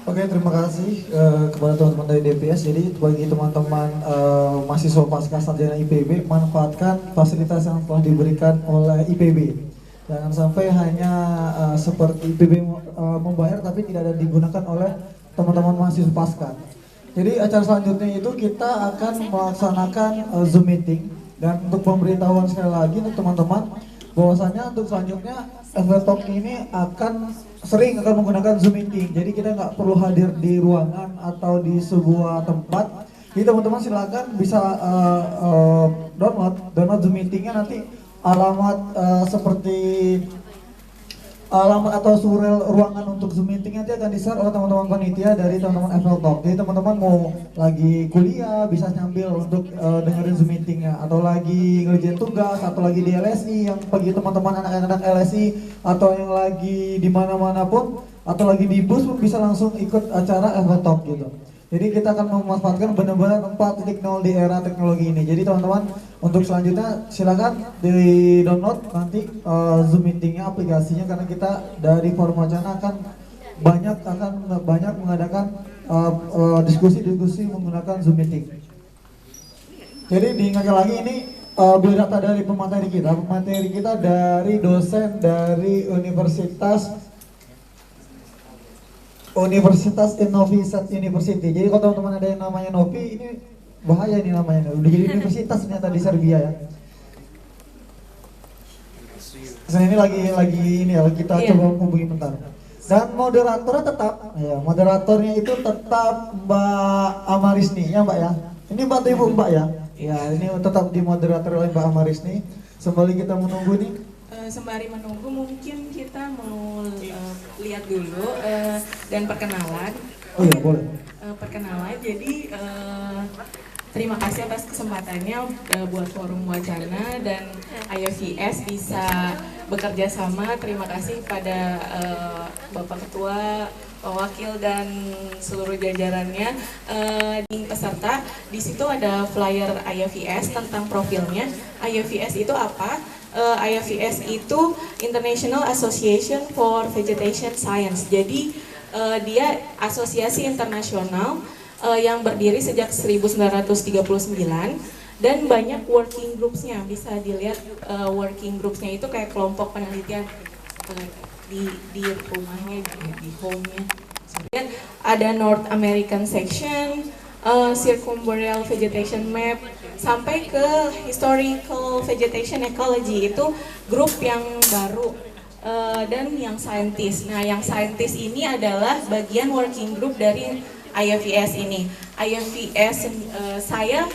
Oke, terima kasih kepada teman-teman dari DPS. Jadi bagi teman-teman mahasiswa pasca sarjana IPB, manfaatkan fasilitas yang telah diberikan oleh IPB. Jangan sampai hanya seperti IPB membayar tapi tidak ada digunakan oleh teman-teman mahasiswa pasca. Jadi acara selanjutnya itu kita akan melaksanakan Zoom meeting, dan untuk pemberitahuan sekali lagi untuk teman-teman bahwasanya untuk selanjutnya Talk ini sering akan menggunakan Zoom meeting. Jadi kita nggak perlu hadir di ruangan atau di sebuah tempat. Jadi teman-teman silakan bisa download Zoom meetingnya. Nanti alamat seperti alamat atau surel ruangan untuk Zoom meeting nanti akan di-share oleh teman-teman panitia dari teman-teman Talk. Jadi teman-teman mau lagi kuliah bisa nyambil untuk dengerin Zoom meetingnya, atau lagi ngerjain tugas, atau lagi di LSI, yang bagi teman-teman anak-anak LSI, atau yang lagi di mana-mana pun, atau lagi di bus pun bisa langsung ikut acara Talk gitu. Jadi kita akan memanfaatkan benar-benar 4.0 di era teknologi ini. Jadi teman-teman untuk selanjutnya silakan di download nanti Zoom meetingnya, aplikasinya, karena kita dari Forum Wacana akan banyak mengadakan diskusi-diskusi menggunakan Zoom meeting. Jadi diingatkan lagi ini biodata dari pemateri kita dari dosen dari Universitas Innovisat University. Jadi kalau teman-teman ada yang namanya Novi, ini bahaya ini namanya. Udah jadi universitas ternyata di Serbia ya. Nah ini lagi kita coba hubungi bentar. Dan moderatornya itu tetap Mbak Amarisni ya Mbak ya. Ini bantu Ibu Mbak ya. Ya ini tetap dimoderator oleh Mbak Amarisni. Sembari kita menunggu nih. Sembari menunggu mungkin kita mau lihat dulu dan perkenalan. Oh iya boleh. Perkenalan, jadi terima kasih atas kesempatannya buat Forum Wacana dan IOVS bisa bekerja sama. Terima kasih pada Bapak Ketua, Pak Wakil dan seluruh jajarannya. Di peserta, di situ ada flyer IOVS tentang profilnya. IOVS itu apa? IOVS itu International Association for Vegetation Science. Jadi dia asosiasi internasional yang berdiri sejak 1939 dan banyak working groups-nya. Bisa dilihat working groups-nya itu kayak kelompok penelitian di rumahnya, di home-nya. Ada North American Section, Circumboreal Vegetation Map, sampai ke Historical Vegetation Ecology. Itu grup yang baru dan yang saintis. Nah, yang saintis ini adalah bagian working group dari IOVS ini. IOVS saya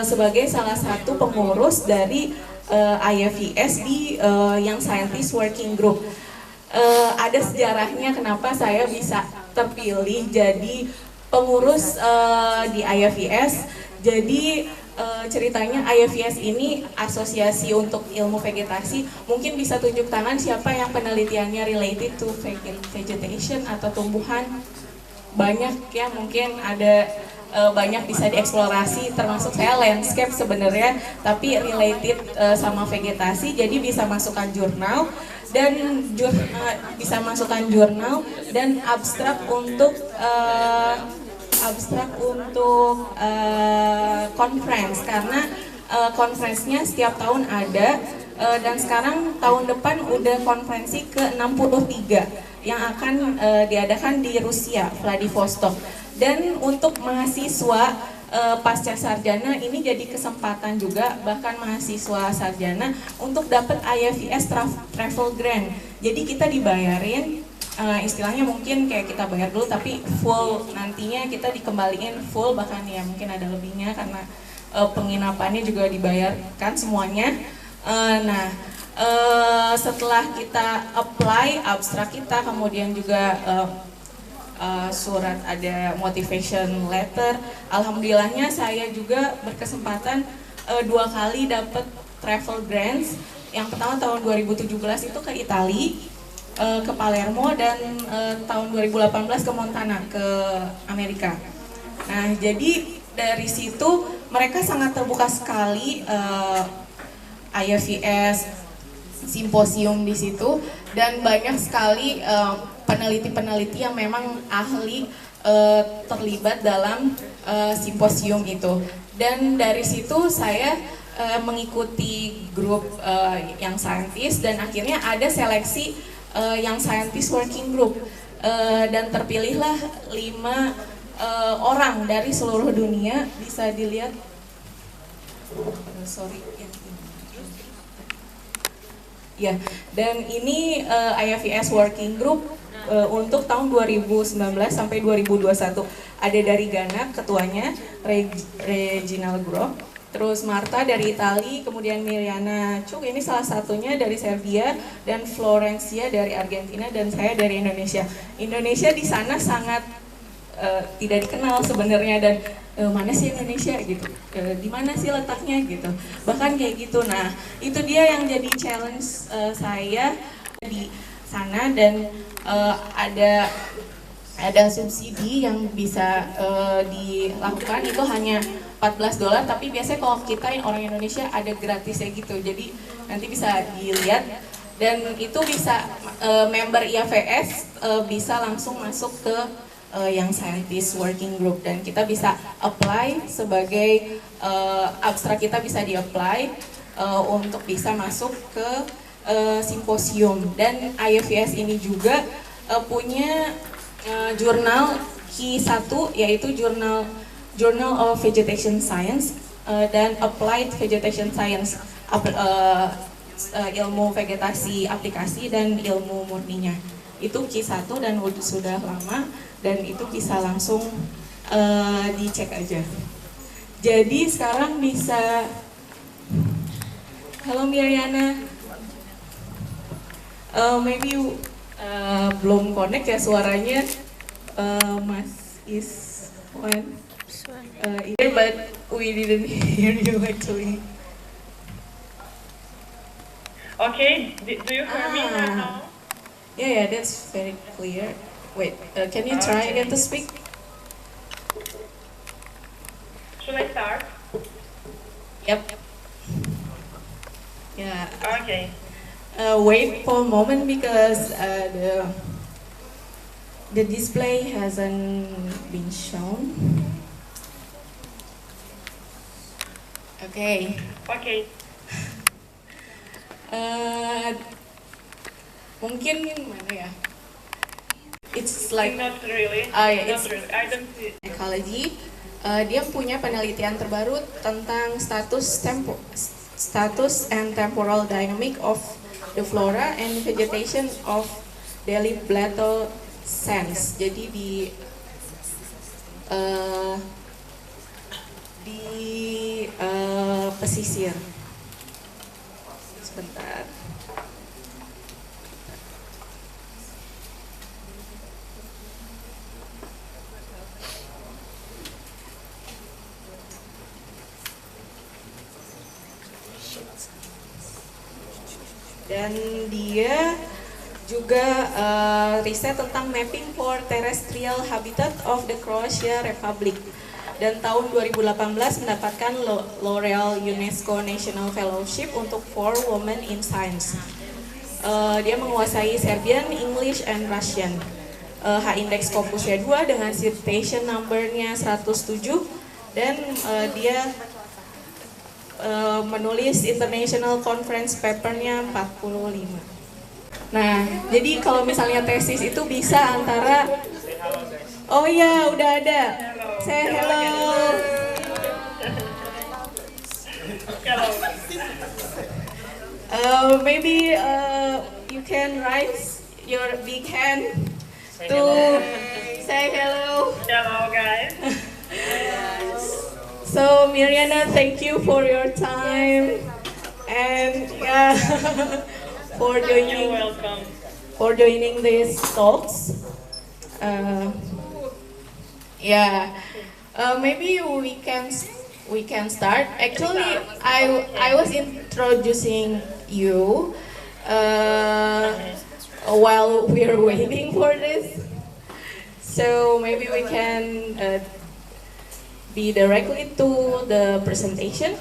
sebagai salah satu pengurus dari IOVS di yang scientist working group. Ada sejarahnya kenapa saya bisa terpilih jadi pengurus di IOVS. Jadi ceritanya IOVS ini asosiasi untuk ilmu vegetasi. Mungkin bisa tunjuk tangan siapa yang penelitiannya related to vegetation atau tumbuhan. Banyak ya, mungkin ada banyak bisa dieksplorasi, termasuk saya landscape sebenarnya, tapi related sama vegetasi. Jadi bisa masukkan jurnal dan abstrak untuk conference, karena conference-nya setiap tahun ada dan sekarang tahun depan udah konferensi ke-63 yang akan diadakan di Rusia, Vladivostok. Dan untuk mahasiswa pasca sarjana ini jadi kesempatan juga, bahkan mahasiswa sarjana untuk dapat IOVS travel grant. Jadi kita dibayarin, istilahnya mungkin kayak kita bayar dulu tapi full, nantinya kita dikembaliin full, bahkan ya mungkin ada lebihnya karena penginapannya juga dibayarkan semuanya. Setelah kita apply abstrak kita, kemudian juga surat ada motivation letter, alhamdulillahnya saya juga berkesempatan 2 kali dapat travel grants. Yang pertama tahun 2017 itu ke Italia, ke Palermo, dan tahun 2018 ke Montana, ke Amerika. Nah, jadi dari situ mereka sangat terbuka sekali, IOVS simposium di situ, dan banyak sekali peneliti-peneliti yang memang ahli terlibat dalam simposium itu. Dan dari situ saya mengikuti grup yang scientist dan akhirnya ada seleksi yang scientist working group dan terpilihlah 5 orang dari seluruh dunia. Bisa dilihat, sorry ya, dan ini IFES working group untuk tahun 2019 sampai 2021. Ada dari Ghana ketuanya Reginald Groh, terus Marta dari Italia, kemudian Miriana Cuk ini salah satunya dari Serbia, dan Florencia dari Argentina, dan saya dari Indonesia. Indonesia di sana sangat tidak dikenal sebenarnya, dan mana sih Indonesia gitu, di mana sih letaknya gitu, bahkan kayak gitu. Nah itu dia yang jadi challenge saya di sana, dan ada subsidi yang bisa dilakukan, itu hanya $14, tapi biasanya kalau kita yang orang Indonesia ada gratisnya gitu, jadi nanti bisa dilihat. Dan itu bisa member IFES bisa langsung masuk ke yang scientist working group, dan kita bisa apply sebagai abstrak, kita bisa di-apply untuk bisa masuk ke simposium. Dan IFES ini juga punya jurnal Q1, yaitu Journal of Vegetation Science dan Applied Vegetation Science, ilmu vegetasi aplikasi dan ilmu murninya. Itu Q1 dan sudah lama, dan itu bisa langsung dicek aja. Jadi sekarang bisa, halo Miriana, maybe you belum connect ya suaranya, Mas Iswan, but we didn't hear you actually. Okay, do you hear me now? Yeah, that's very clear. Wait, can you try again to speak? Should I start? Yep. Yeah. Okay. Wait for a moment because the display hasn't been shown. Okay. Okay. Mungkin mana ya? It's like Not really. yeah, Not it's really. I don't see. ecology. Dia punya penelitian terbaru tentang status and temporal dynamic of the flora and vegetation of Delhi Plateau sands. Jadi di pesisir. Sebentar. Dan dia juga riset tentang mapping for terrestrial habitat of the Croatia Republic, dan tahun 2018 mendapatkan L'Oreal UNESCO National Fellowship untuk for Women in Science. Dia menguasai Serbian, English, and Russian. H-index Scopusnya 2 dengan citation number-nya 107, dan dia menulis international conference paper-nya 45. Nah, jadi kalau misalnya tesis itu bisa antara, oh ya udah ada, say hello. Maybe you can raise your big hand to say hello. Hello, guys. So Miriana, thank you for your time, and yeah, for You're welcome. joining these talks. Maybe we can start. Actually, I was introducing you while we're waiting for this, so maybe we can be directly to the presentation.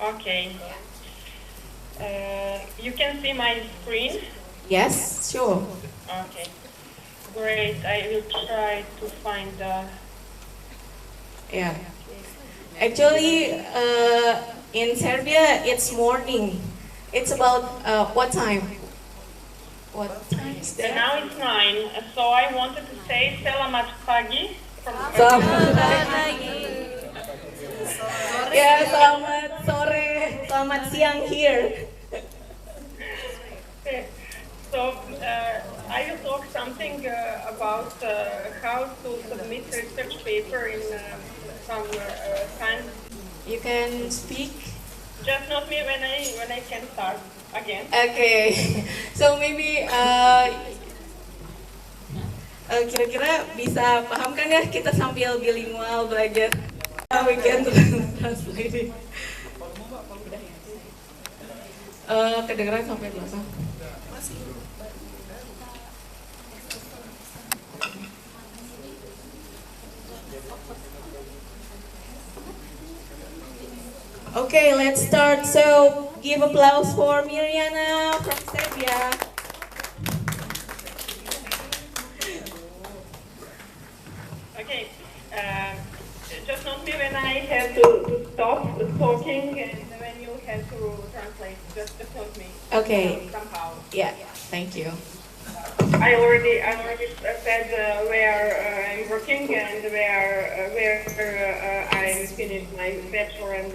Okay. You can see my screen. Yes, sure. Okay. Great. I will try to find Yeah. Actually, in Serbia, it's morning. It's about what time? What time is that? now it's 9, so I wanted to say selamat pagi from Selamat pagi. Ya, selamat sore, selamat siang here. So I will talk something about how to submit a research paper in some science. You can speak. Just not me when I can start again. Okay, so maybe kira-kira bisa paham kan ya kita sambil bilingual belajar. We can translate it. Kedengeran sampai belakang. Okay, let's start. So, give applause for Mirjana from Serbia. Okay, just not me when I have to stop talking and when you have to translate. Just not me. Okay. Somehow. Yeah, thank you. I already said where I'm working and where I'm finished my bachelor and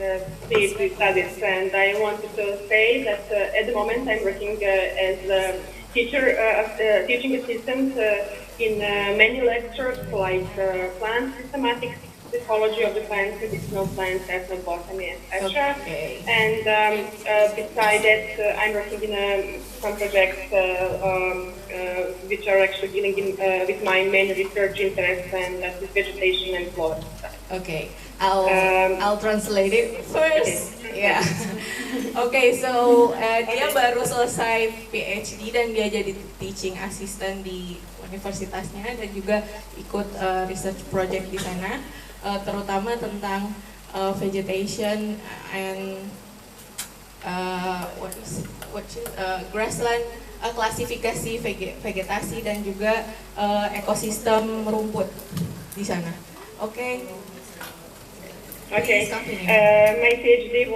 PhD studies, and I wanted to say that at the moment I'm working as a teacher, teaching assistant in many lectures like plant systematics, psychology of the plants, medicinal plants, ethnobotany, etc. Okay. And besides that, I'm working in some projects which are actually dealing with my main research interests, and that is vegetation and flora. Okay, I'll translate it first. Yeah. Okay, so dia baru selesai PhD dan dia jadi teaching assistant di universitasnya dan juga ikut research project di sana, terutama tentang vegetation and grassland, klasifikasi vegetasi dan juga ekosistem rumput di sana. Okay. Okay. My PhD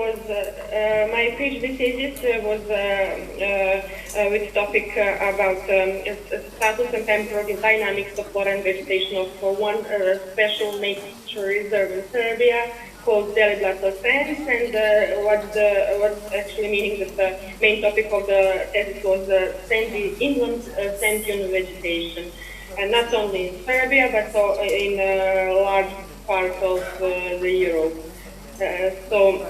thesis was with topic about status and temporal dynamics of flora and vegetation of one special nature reserve in Serbia called Deliblato Sands, and what's actually meaning that the main topic of the thesis was sandy inland sand dune vegetation, and not only in Serbia but in large part of the Europe. So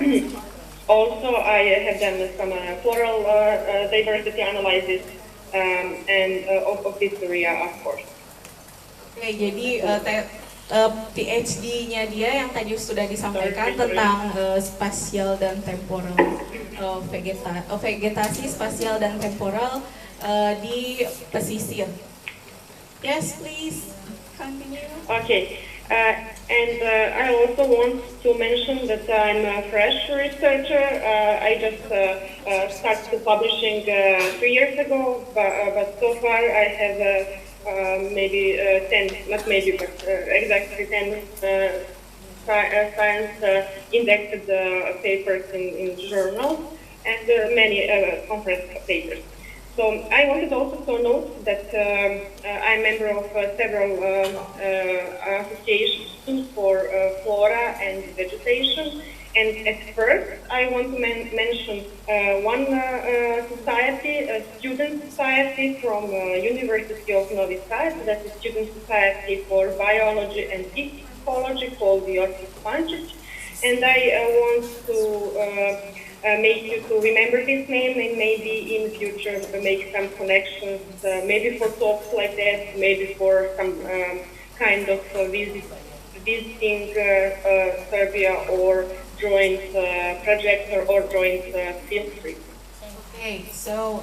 also I have done some floral diversity analysis and of this area, of course. Oke, jadi PhD-nya dia yang tadi sudah disampaikan tentang spasial dan temporal vegetasi spasial dan temporal di pesisir. Yes, please continue. Okay. And I also want to mention that I'm a fresh researcher. I just started publishing 3 years ago, but so far I have maybe 10, not maybe, but exactly 10 science indexed papers in journals and many conference papers. So I wanted also to note that I'm a member of several associations for flora and vegetation. And at first, I want to mention one society, a student society from University of Novi Sad, that's a student society for biology and ecology called the Ortis Pančić. And I want to make you to remember this name and maybe in the future make some connections, maybe for talks like that, maybe for some kind of visiting Serbia or joint project or joint field trip. Okay, so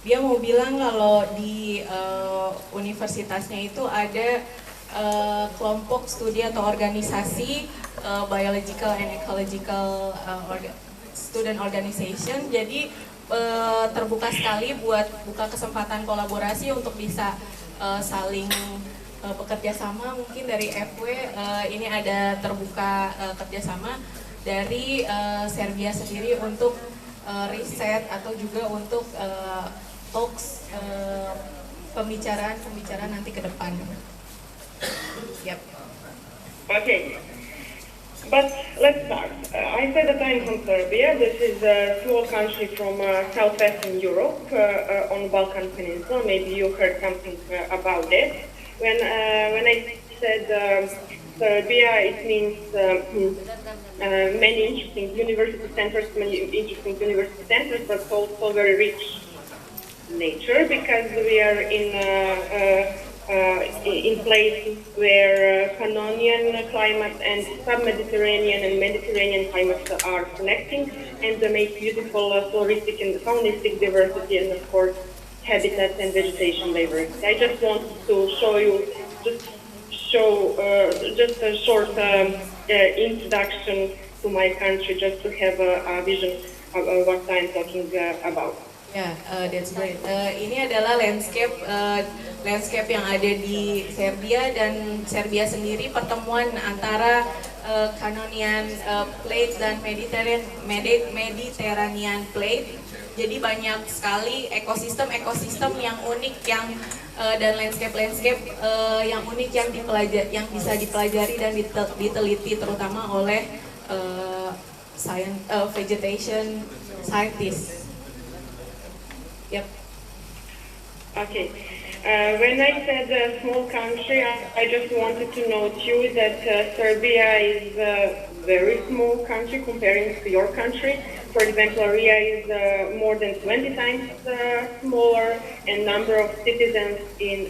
dia mau bilang kalau di universitasnya itu ada kelompok studi atau organisasi biological and ecological student organization. Jadi terbuka sekali buat buka kesempatan kolaborasi untuk bisa saling bekerja sama. Mungkin dari FW ini ada terbuka kerjasama dari Serbia sendiri untuk riset atau juga untuk talks pembicaraan nanti ke depan. Yep. Okay. But let's start. I said that I'm from Serbia. This is a small country from southwestern Europe on the Balkan Peninsula. Maybe you heard something about it. When I said Serbia, it means many interesting university centers, but also very rich nature, because we are in places where Pannonian climate and sub-Mediterranean and Mediterranean climates are connecting, and they make beautiful floristic and faunistic diversity, and of course habitat and vegetation diversity. I just wanted to show you, just a short introduction to my country, just to have a vision of what I'm talking about. Ya, that's great. Ini adalah landscape yang ada di Serbia, dan Serbia sendiri pertemuan antara Pannonian Plate dan Mediterranean Plate. Jadi banyak sekali ekosistem yang unik dan landscape yang unik yang bisa dipelajari dan diteliti terutama oleh vegetation scientists. Yep. Okay. When I said a small country, I just wanted to note you that Serbia is a very small country comparing to your country. For example, area is more than 20 times smaller, and number of citizens in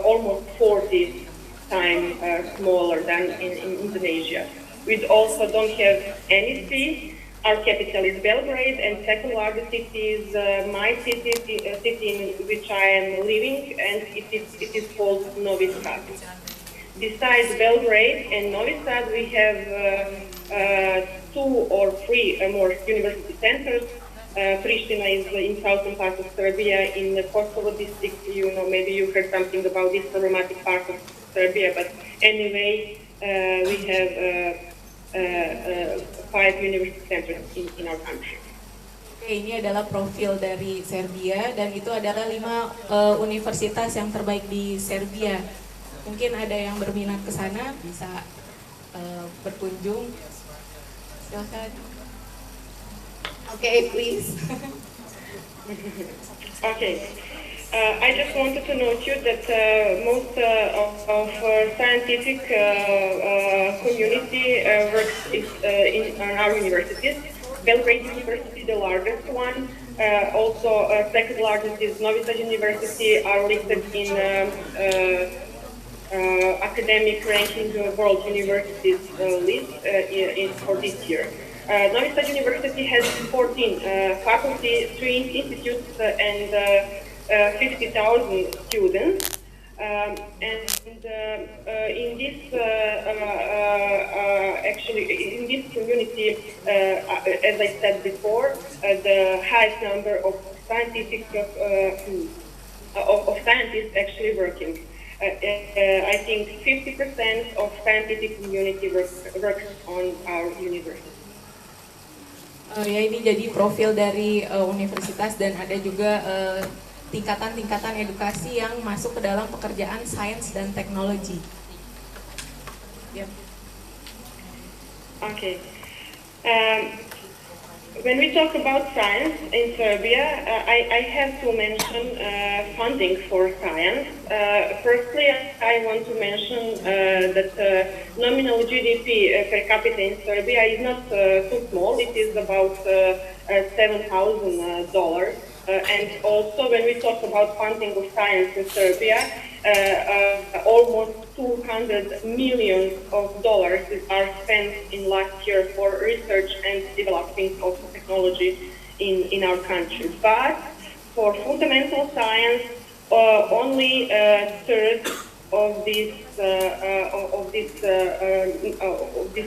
almost 40 times smaller than in Indonesia. We also don't have any sea. Our capital is Belgrade, and second largest city is my city in which I am living, and it is called Novi Sad. Besides Belgrade and Novi Sad, we have 2 or 3 more university centers. Pristina is in southern part of Serbia, in the Kosovo district. Maybe you heard something about this problematic part of Serbia, but anyway, we have 5 university centers in our country. Oke, ini adalah profil dari Serbia, dan itu adalah 5 universitas yang terbaik di Serbia. Mungkin ada yang berminat ke sana, bisa berkunjung. Silakan. Okay, please. Okay. I just wanted to note you that most of scientific community works in our universities. Belgrade University, the largest one. Also, second largest is Novi Sad University, are listed in academic ranking World Universities list for this year. Novi Sad University has 14 faculty, 3 institutes, and 50,000 students, and in this in this community, as I said before, the highest number of scientific of scientists actually working. I think 50% of scientific community works on our university. Ya, ini jadi profil dari universitas, dan ada juga tingkatan-tingkatan edukasi yang masuk ke dalam pekerjaan sains dan teknologi. Yep. Okay. When we talk about science in Serbia, I have to mention funding for science. Firstly, I want to mention that nominal GDP per capita in Serbia is not too small. It is about $7,000. And also, when we talk about funding of science in Serbia, almost $200 million are spent in last year for research and developing of technology in our country. But for fundamental science, only a third of this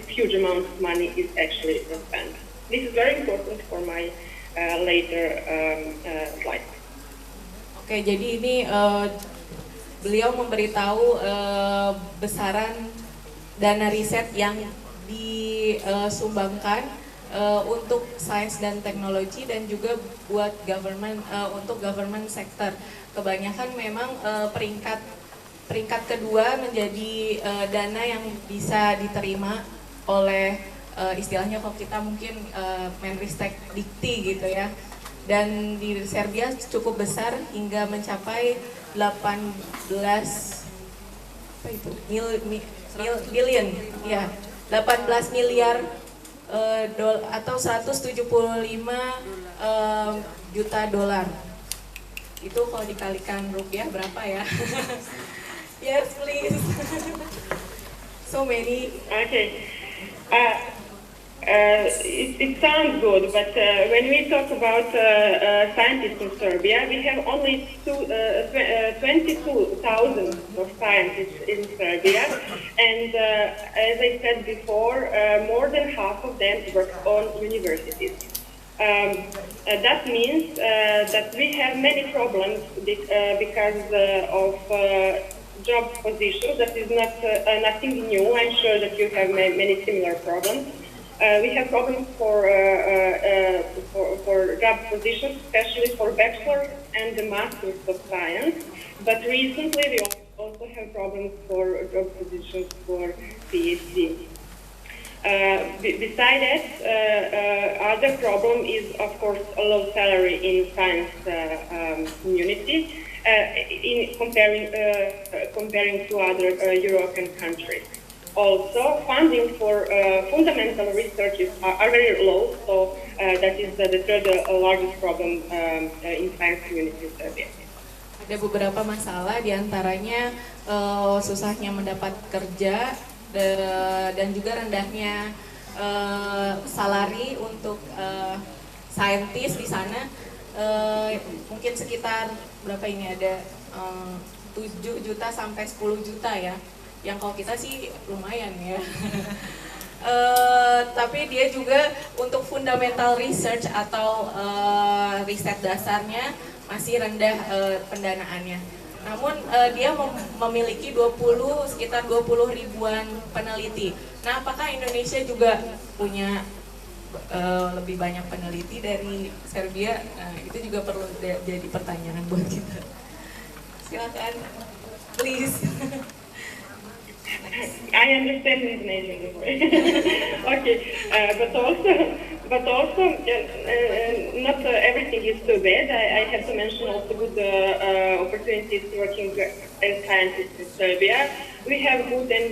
huge amount of money is actually spent. This is very important for my later slides. Oke, jadi ini beliau memberitahu besaran dana riset yang disumbangkan untuk sains dan teknologi dan juga buat government untuk government sector. Kebanyakan memang peringkat kedua menjadi dana yang bisa diterima oleh istilahnya kalau kita mungkin Menristek Dikti gitu ya. Dan di Serbia cukup besar hingga mencapai 18 miliar atau 175 juta dolar. Itu kalau dikalikan rupiah berapa ya? Yes, please. So many. Okay. It sounds good, but when we talk about scientists in Serbia, we have only 22,000 of scientists in Serbia, and as I said before, more than half of them work on universities. That means that we have many problems because of job positions. That is not nothing new. I'm sure that you have many similar problems. We have problems for job positions, especially for bachelor and the masters of science. But recently, we also have problems for job positions for PhD. Besides that, other problem is, of course, a low salary in science community, in comparing to other European countries. Also, funding for fundamental research are very low, so that is the third largest problem in science community in Serbia. Ada beberapa masalah, diantaranya susahnya mendapat kerja dan juga rendahnya salari untuk saintis di sana. Mungkin sekitar berapa ini ada 7 juta sampai 10 juta ya. Yang kalau kita sih lumayan ya. Tapi dia juga untuk fundamental research atau riset dasarnya masih rendah pendanaannya. Namun dia memiliki sekitar 20 ribuan peneliti. Nah, apakah Indonesia juga punya lebih banyak peneliti dari Serbia? Nah, itu juga perlu jadi pertanyaan buat kita. Silakan, please. I understand Indonesian. Okay, but also, not everything is too bad. I have to mention also good opportunities working as scientists in Serbia. We have good and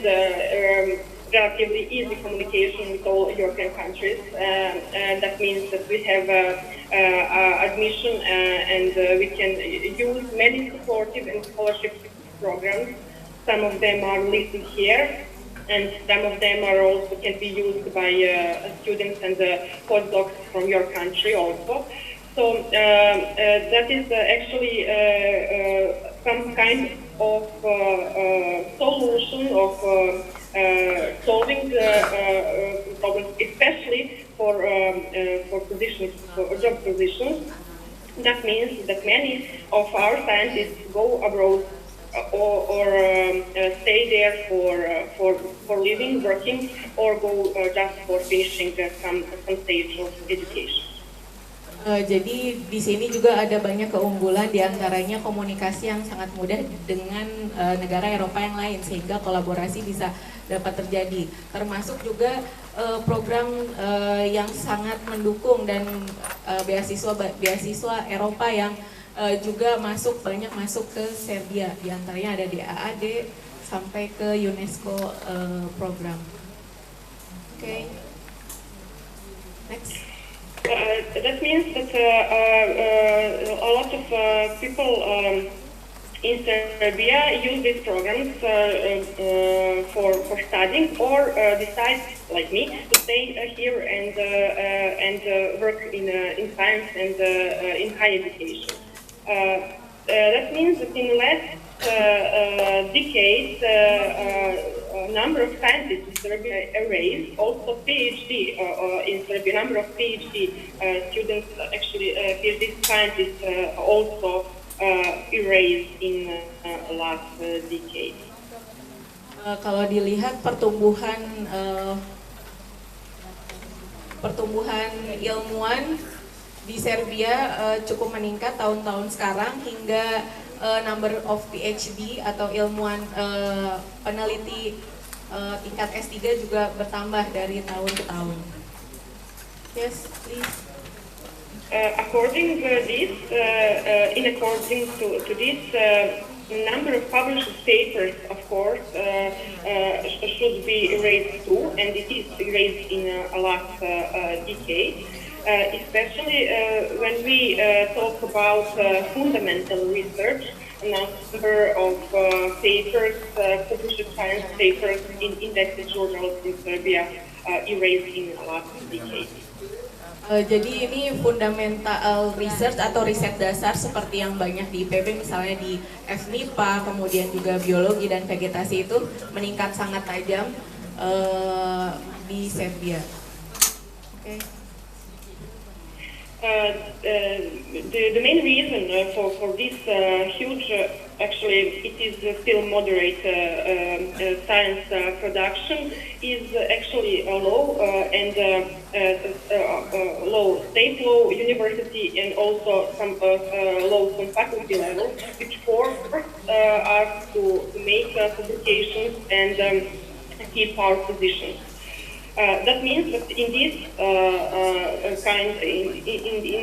relatively easy communication with all European countries. That means that we have admission and we can use many supportive and scholarship programs. Some of them are listed here, and some of them are also can be used by students and postdocs from your country also. So that is actually some kind of solution of solving the problems, especially for positions, for job positions. That means that many of our scientists go abroad or stay there for living, working, or go just for finishing some stage of education. Jadi di sini juga ada banyak keunggulan, diantaranya komunikasi yang sangat mudah dengan negara Eropa yang lain sehingga kolaborasi bisa dapat terjadi. Termasuk juga program yang sangat mendukung dan beasiswa Eropa yang juga banyak masuk ke Serbia, diantaranya ada di AAD sampai ke UNESCO program. Okay. Next. That means that a lot of people in Serbia use these programs for studying or decide, like me, to stay here and work in science and in higher education. That means that in the last decade, number of scientists in Serbia erased. Also, PhD in Serbia, number of PhD students, actually PhD scientists, also erased in last decade. Kalau dilihat pertumbuhan ilmuwan di Serbia cukup meningkat tahun-tahun sekarang hingga number of PhD atau ilmuwan peneliti tingkat S3 juga bertambah dari tahun ke tahun. Yes, please. According to this, number of published papers, of course, should be raised too, and it is raised in a last decade. Especially when we talk about fundamental research, a number of papers, published science papers in indexed journals in Serbia erased in the last decade. Jadi ini fundamental research atau riset dasar seperti yang banyak di IPB, misalnya di FMIPA, kemudian juga biologi dan vegetasi itu meningkat sangat tajam di Serbia. Okay. The main reason for this huge, actually it is still moderate science production is actually low low state law, university, and also some low on faculty level, which force us to make publications and keep our positions. That means that in this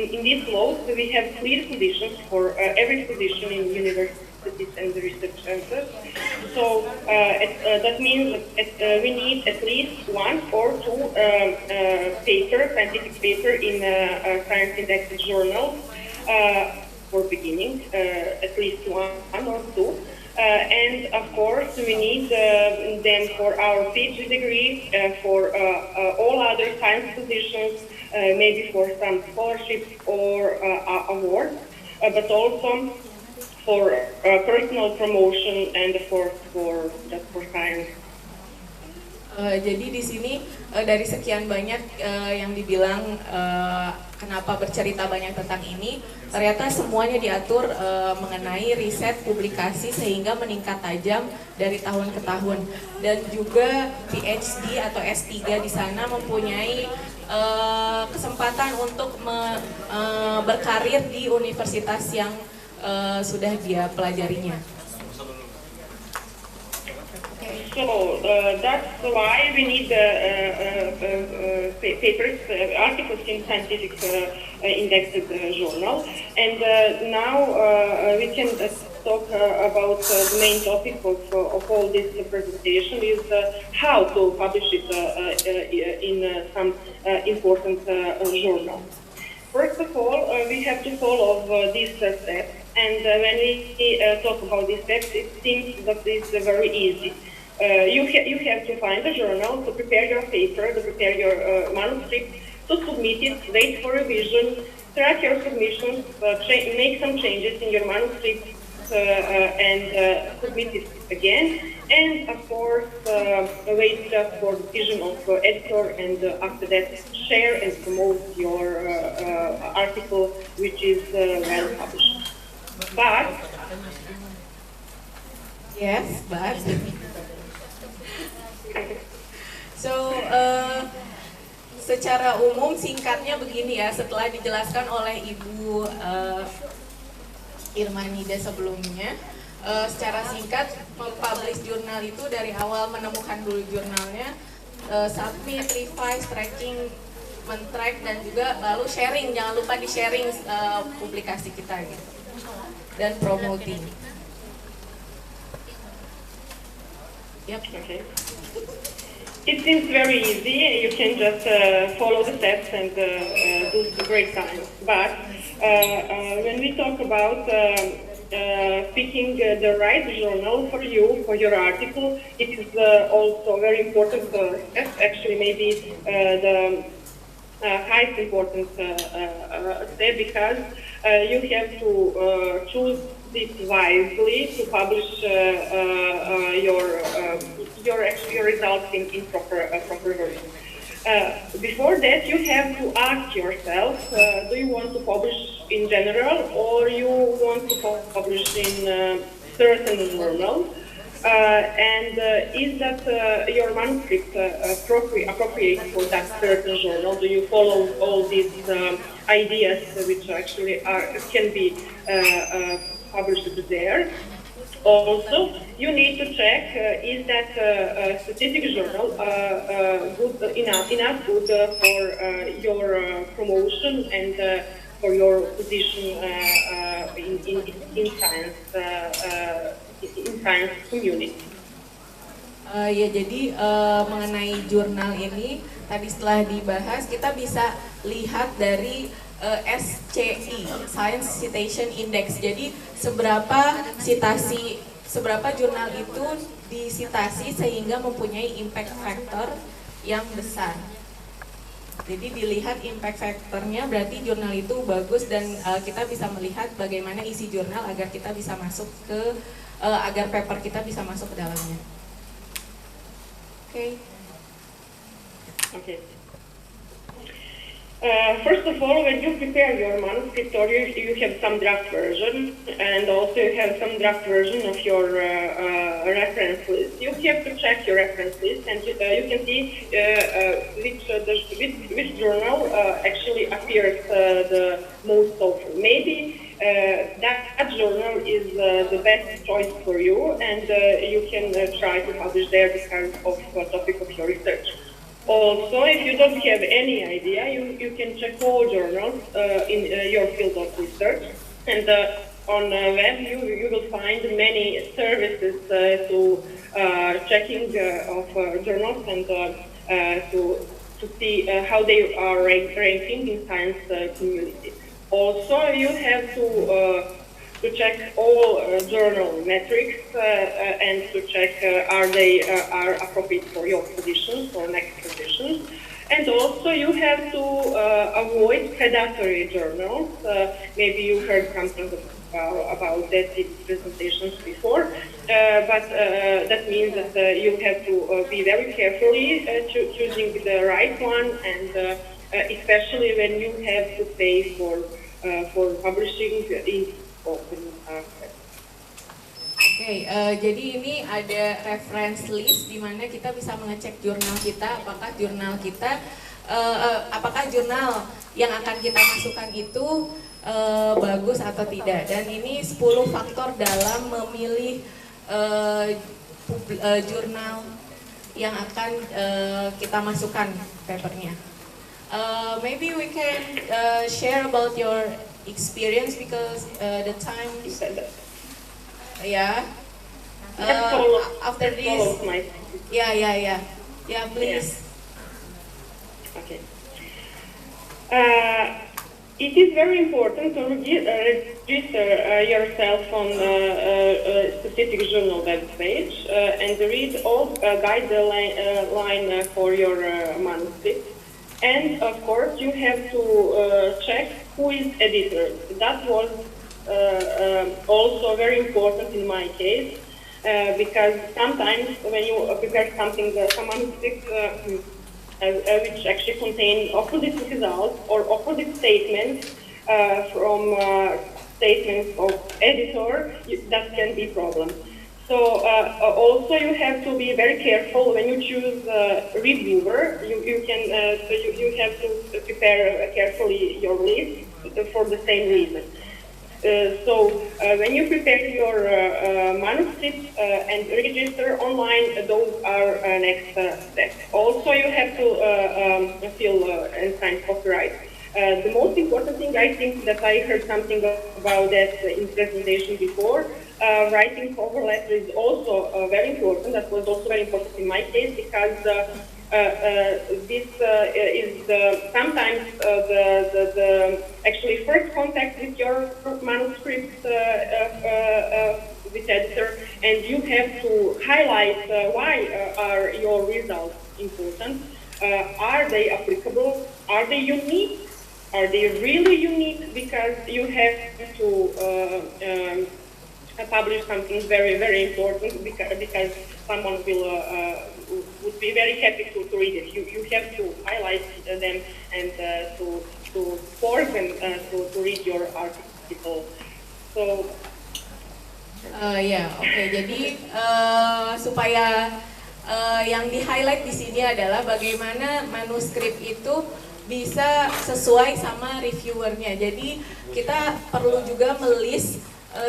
in these laws we have clear conditions for every position in universities and research centers. So that means that we need at least one or two scientific paper in science indexed journals for beginning, at least one or two. And of course, we need them for our PhD degree, for all other science positions, maybe for some scholarships or awards, but also for personal promotion and for science. Jadi di sini dari sekian banyak yang dibilang kenapa bercerita banyak tentang ini, ternyata semuanya diatur mengenai riset publikasi sehingga meningkat tajam dari tahun ke tahun, dan juga PhD atau S3 di sana mempunyai kesempatan untuk berkarir di universitas yang sudah dia pelajarinya. So that's why we need papers, articles in scientific indexed journal. And now we can talk about the main topic of all this presentation is how to publish it in some important journal. First of all, we have to follow these steps. And when we talk about these steps, it seems that it's very easy. You have to find a journal, to prepare your paper, to prepare your manuscript, to submit it, wait for revision, track your submissions, make some changes in your manuscript, and submit it again. And of course, wait just for decision of editor, and after that, share and promote your article, which is well published. But yes, but so secara umum singkatnya begini ya, setelah dijelaskan oleh Ibu Irmanida sebelumnya, secara singkat mempublish jurnal itu dari awal menemukan dulu jurnalnya, submit, revise, tracking, men-track, dan juga lalu sharing, jangan lupa di sharing publikasi kita gitu, dan promoting. Yep. Okay. It seems very easy. You can just follow the steps and do the great science. But when we talk about picking the right journal for you, for your article, it is also very important step, actually maybe the highest important step, because you have to choose it wisely to publish your results in proper version. Before that, you have to ask yourself, do you want to publish in general or you want to publish in certain journal? Is that your manuscript appropriate for that certain journal? Do you follow all these ideas which actually can be published there? Also, you need to check is that specific journal good enough good for your promotion and for your position in science community. Ya, jadi mengenai jurnal ini tadi setelah dibahas kita bisa lihat dari SCI, Science Citation Index. Jadi seberapa jurnal itu disitasi sehingga mempunyai impact factor yang besar. Jadi dilihat impact factornya, berarti jurnal itu bagus dan kita bisa melihat bagaimana isi jurnal agar kita bisa masuk ke agar paper kita bisa masuk ke dalamnya. Oke. First of all, when you prepare your manuscript, or you have some draft version, and also you have some draft version of your reference list, you have to check your reference list, and you can see which journal actually appears the most often. Maybe that journal is the best choice for you, and you can try to publish there because of the topic of your research. Also, if you don't have any idea, you can check all journals in your field of research, and on web you will find many services to checking of journals and to see how they are ranking in science community. Also, you have to check all journal metrics and to check are they appropriate for your positions or next positions. And also you have to avoid predatory journals. Maybe you heard something about that in presentations before, but that means that you have to be very carefully choosing the right one, and especially when you have to pay for publishing in open access. Oke, jadi ini ada reference list di mana kita bisa mengecek jurnal kita, apakah jurnal yang akan kita masukkan itu bagus atau tidak. Dan ini 10 faktor dalam memilih jurnal yang akan kita masukkan papernya. Maybe we can share about your experience because the time. Yeah. After this. Yeah, please. Okay. It is very important to register yourself on a specific journal web page and read all guidelines for your manuscript. And of course, you have to check who is editor. That was also very important in my case, because sometimes when you prepare something, some manuscripts which actually contain opposite results or opposite statements from statements of editor, that can be a problem. So also you have to be very careful when you choose reviewer. You have to prepare carefully your list for the same reason. So when you prepare your manuscript and register online, those are next steps. Also, you have to fill and sign copyright. The most important thing, I think that I heard something about that in presentation before. Writing cover letter is also very important. That was also very important in my case because this is sometimes the actually first contact with your manuscript with editor, and you have to highlight why are your results important. Are they applicable? Are they unique? Are they really unique? Because you have to publish something very, very important because someone would be very happy to read it. You have to highlight them and to force them to read your article. So. Oke. Jadi supaya yang di-highlight di sini adalah bagaimana manuskrip itu bisa sesuai sama reviewernya. Jadi kita perlu juga melis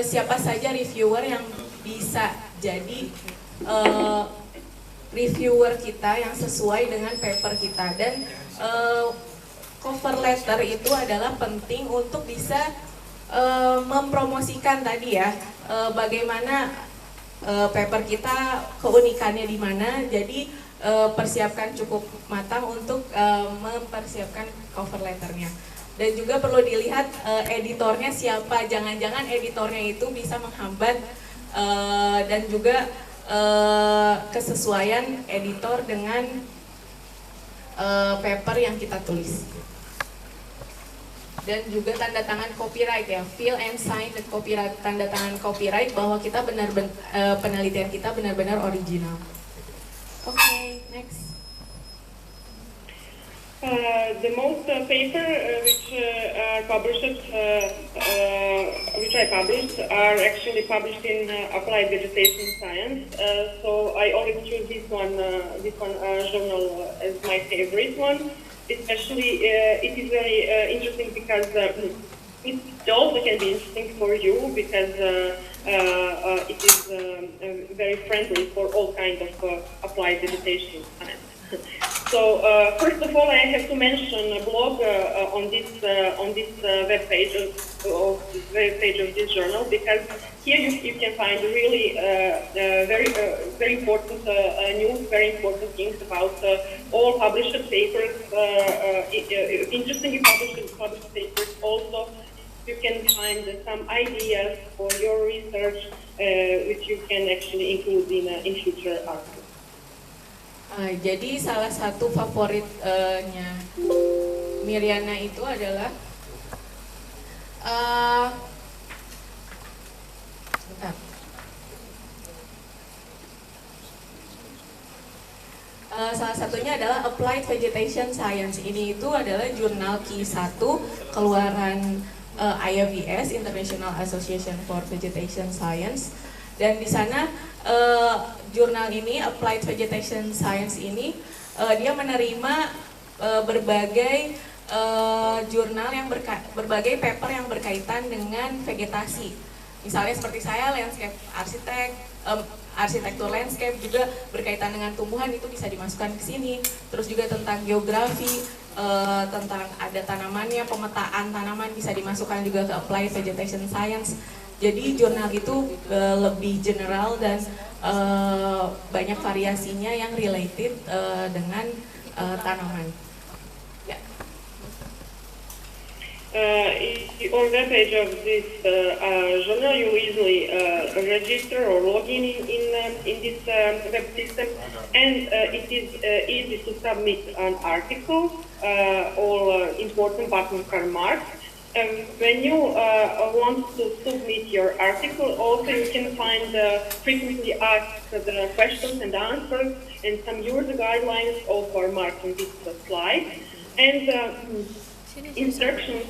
siapa saja reviewer yang bisa jadi reviewer kita yang sesuai dengan paper kita. Dan cover letter itu adalah penting untuk bisa mempromosikan tadi ya, bagaimana paper kita keunikannya di mana. Jadi persiapkan cukup matang untuk mempersiapkan cover letternya. Dan juga perlu dilihat editornya siapa, jangan-jangan editornya itu bisa menghambat dan juga kesesuaian editor dengan paper yang kita tulis. Dan juga tanda tangan copyright ya, fill and sign the copyright, tanda tangan copyright bahwa kita penelitian kita benar-benar original. Oke, next. The most paper which are published, which I published, are actually published in Applied Vegetation Science. So I always choose this one journal as my favorite one. Especially, it is very interesting because it also can be interesting for you because it is very friendly for all kinds of applied vegetation science. So first of all, I have to mention a blog on this web page of this journal, because here you can find really very important news, very important things about all published papers, interestingly published papers. Also, you can find some ideas for your research, which you can actually include in future articles. Jadi salah satu favoritnya Miriana itu adalah salah satunya adalah Applied Vegetation Science. Ini itu adalah jurnal Q1 keluaran IAVS, International Association for Vegetation Science. Dan di sana jurnal ini, Applied Vegetation Science ini, dia menerima berbagai jurnal yang berbagai paper yang berkaitan dengan vegetasi. Misalnya seperti saya, landscape arsitektur landscape, juga berkaitan dengan tumbuhan, itu bisa dimasukkan ke sini. Terus juga tentang geografi, tentang ada tanamannya, pemetaan tanaman bisa dimasukkan juga ke Applied Vegetation Science. Jadi jurnal itu lebih general dan banyak variasinya yang related dengan tanaman. Ya. On the page of this journal, you easily register or log in this web system, and it is easy to submit an article. All important buttons are marked. When you want to submit your article, also you can find frequently asked questions and answers, and some user guidelines also are marked on this slide. And instructions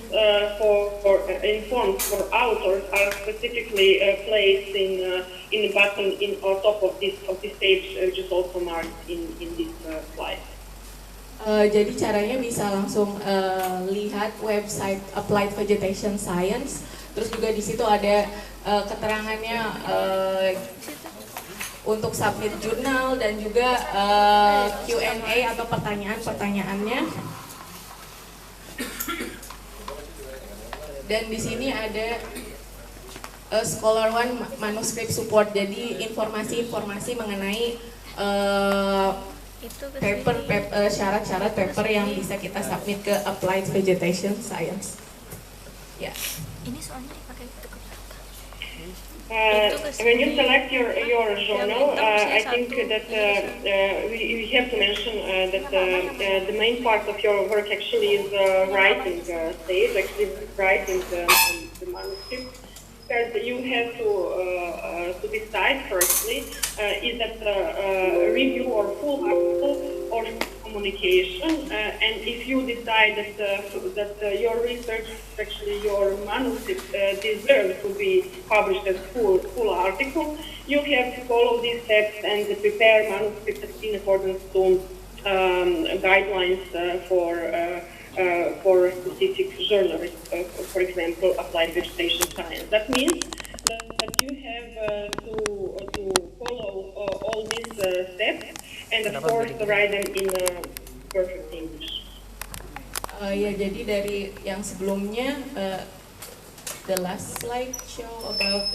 for informed for authors are specifically placed in the button on top of this page, which is also marked in this slide. Jadi caranya bisa langsung lihat website Applied Vegetation Science. Terus juga di situ ada keterangannya untuk submit jurnal dan juga Q&A atau pertanyaan-pertanyaannya. Dan di sini ada Scholar One manuscript support. Jadi informasi-informasi mengenai syarat-syarat paper yang bisa kita submit ke Applied Vegetation Science. Ya. Ini soalnya dipakai itu ke belakang. When you select your journal, I think that we have to mention that the main part of your work actually is writing stage, actually writing the manuscript. because you have to decide firstly, is that a review or full article or communication, and if you decide that your research, actually your manuscript, deserves to be published as full article, you have to follow these steps and prepare manuscripts in accordance to guidelines for a specific journalist, for example, applied vegetation science. That means that you have to follow all these steps and of course write them in perfect English. Ya, jadi dari yang sebelumnya, the last slide show about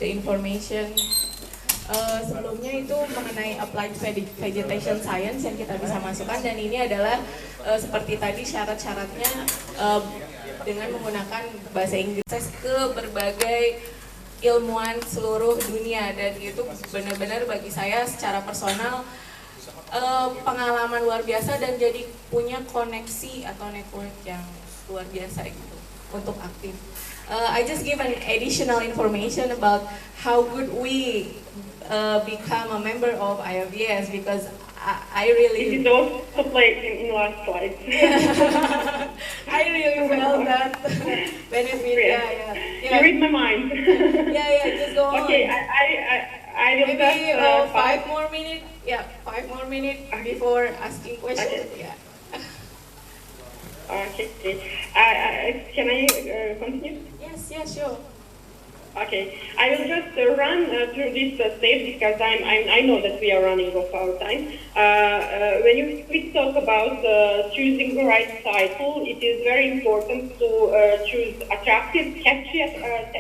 the information. Sebelumnya itu mengenai applied vegetation science yang kita bisa masukkan, dan ini adalah seperti tadi syarat-syaratnya dengan menggunakan bahasa Inggris ke berbagai ilmuwan seluruh dunia, dan itu benar-benar bagi saya secara personal pengalaman luar biasa dan jadi punya koneksi atau network yang luar biasa gitu untuk aktif. I just give an additional information about how good we become a member of IOVS, because I really... It is also played in last slide. I really felt that benefit. Yeah. You read my mind. Yeah, just go on. Okay, I will maybe just... 5 more minutes. Yeah, 5 more minutes before asking questions. Okay. Yeah. Okay. Can I continue? Yes, sure. Okay, I will just run through this steps because I know that we are running off our time. When we talk about choosing the right title, it is very important to choose attractive, catchy